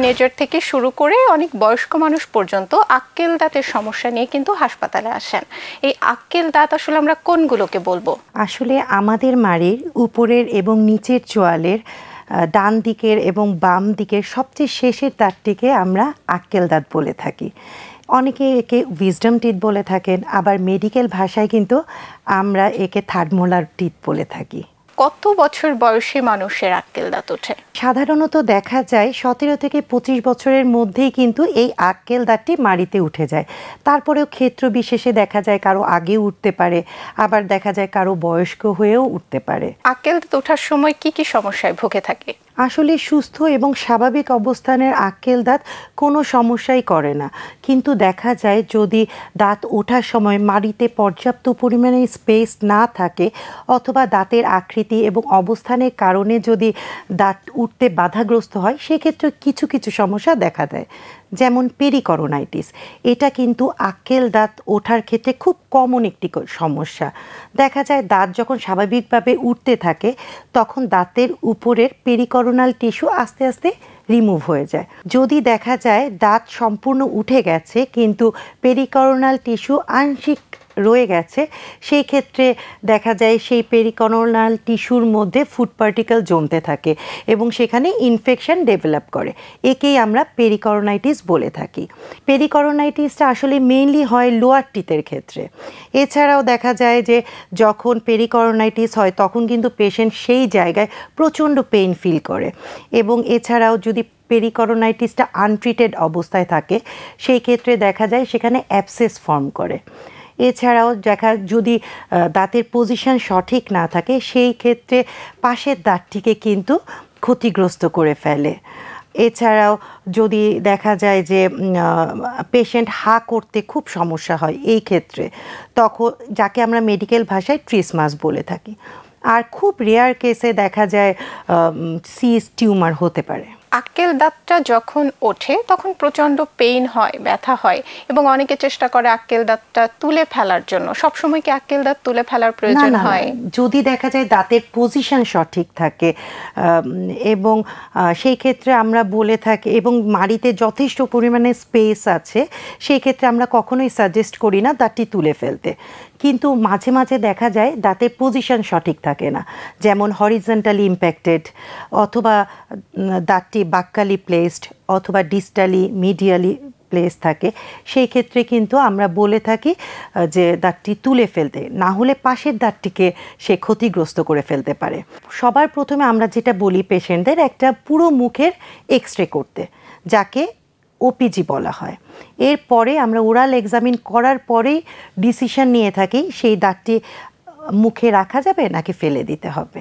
Teenager থেকে শুরু করে অনেক বয়স্ক মানুষ পর্যন্ত আক্কেল দাঁতের সমস্যা নিয়ে কিন্তু হাসপাতালে আসেন। এই আক্কেল দাঁত আসলে আমরা কোনগুলোকে বলবো? আসলে আমাদের মাড়ির উপরের এবং নিচের চোয়ালের ডান দিকের এবং বাম দিকের সবচেয়ে শেষের দাঁতটিকে আমরা আক্কেল দাঁত বলে থাকি। অনেকে একে উইজডম টিথ বলে থাকেন, আবার মেডিকেল ভাষায় কিন্তু আমরা একে থার্ড মোলার টিথ বলে থাকি। কত বছর বয়সী মানুষের আক্কেল দাঁত ওঠে? সাধারণত দেখা যায় 17 থেকে 25 বছরের মধ্যেই কিন্তু এই আক্কেল দাঁতটি মাড়িতে উঠে যায়। তারপরেও ক্ষেত্র বিশেষে দেখা যায় কারো আগেও উঠতে পারে, আবার দেখা যায় কারো বয়স্ক হয়েও উঠতে পারে। আক্কেল দাঁত ওঠার সময় কি কি সমস্যায় ভুগে থাকে? আসলে সুস্থ এবং স্বাভাবিক অবস্থানের আক্কেল দাঁত কোনো সমস্যাই করে না, কিন্তু দেখা যায় যদি দাঁত ওঠার সময় মাড়িতে পর্যাপ্ত পরিমাণে স্পেস না থাকে অথবা দাঁতের আকৃতি এবং অবস্থানের কারণে যদি দাঁত উঠতে বাধাগ্রস্ত হয়, সেক্ষেত্রে কিছু কিছু সমস্যা দেখা দেয়, যেমন পেরিকরোনাইটিস। এটা কিন্তু আক্কেল দাঁত ওঠার ক্ষেত্রে খুব কমন একটি সমস্যা। দেখা যায় দাঁত যখন স্বাভাবিকভাবে উঠতে থাকে তখন দাঁতের উপরের পেরিকরোনাল টিস্যু আস্তে আস্তে রিমুভ হয়ে যায়। যদি দেখা যায় দাঁত সম্পূর্ণ উঠে গেছে কিন্তু পেরিকরোনাল টিস্যু আংশিক রয়ে গেছে, সেই ক্ষেত্রে দেখা যায় সেই পেরিকরোনাল টিস্যুর মধ্যে ফুড পার্টিকেল জমতে থাকে এবং সেখানে ইনফেকশন ডেভেলপ করে। একেই আমরা পেরিকরোনাইটিস বলে থাকি। পেরিকরোনাইটিসটা আসলে মেইনলি হয় লোয়ার টিথের ক্ষেত্রে। এছাড়াও দেখা যায় যে যখন পেরিকরোনাইটিস হয় তখন কিন্তু পেশেন্ট সেই জায়গায় প্রচণ্ড পেইন ফিল করে, এবং এছাড়াও যদি পেরিকরোনাইটিসটা আনট্রিটেড অবস্থায় থাকে সেই ক্ষেত্রে দেখা যায় সেখানে অ্যাবসেস ফর্ম করে। এছাড়াও যদি দাঁতের পজিশন সঠিক না থাকে সেই ক্ষেত্রে পাশের দাঁতটিকে কিন্তু ক্ষতিগ্রস্ত করে ফেলে। এছাড়াও যদি দেখা যায় যে পেশেন্ট হা করতে খুব সমস্যা হয় এই ক্ষেত্রে, তখন যাকে আমরা মেডিকেল ভাষায় ট্রিসমাস বলে থাকি। আর খুব রেয়ার কেসে দেখা যায় সিস টিউমার হতে পারে। আক্কেল দাঁতটা যখন ওঠে তখন প্রচণ্ড পেইন হয়, ব্যথা হয়, এবং অনেকে চেষ্টা করে আক্কেল দাঁতটা তুলে ফেলার জন্য। সবসময় কি আক্কেল দাঁত তুলে ফেলার প্রয়োজন হয়? যদি দেখা যায় দাঁতের পজিশন সঠিক থাকে এবং সেই ক্ষেত্রে আমরা বলে থাকি, এবং মাড়িতে যথেষ্ট পরিমাণে স্পেস আছে, সেই ক্ষেত্রে আমরা কখনোই সাজেস্ট করি না দাঁতটি তুলে ফেলতে। কিন্তু মাঝে মাঝে দেখা যায় দাঁতের পজিশন সঠিক থাকে না, যেমন হরিজন্টালি ইম্প্যাক্টেড, অথবা দাঁতটি বাক্কালি প্লেসড, অথবা ডিস্টালি মিডিয়ালি প্লেস থাকে। সেই ক্ষেত্রে কিন্তু আমরা বলে থাকি যে দাঁতটি তুলে ফেলতে, না হলে পাশের দাঁতটিকে সে ক্ষতিগ্রস্ত করে ফেলতে পারে। সবার প্রথমে আমরা যেটা বলি পেশেন্টদের, একটা পুরো মুখের এক্স রে করতে, যাকে ওপিজি বলা হয়। এরপরে আমরা ওরাল এক্সামিন করার পরেই ডিসিশন নিয়ে থাকি সেই দাঁতটি মুখে রাখা যাবে নাকি ফেলে দিতে হবে।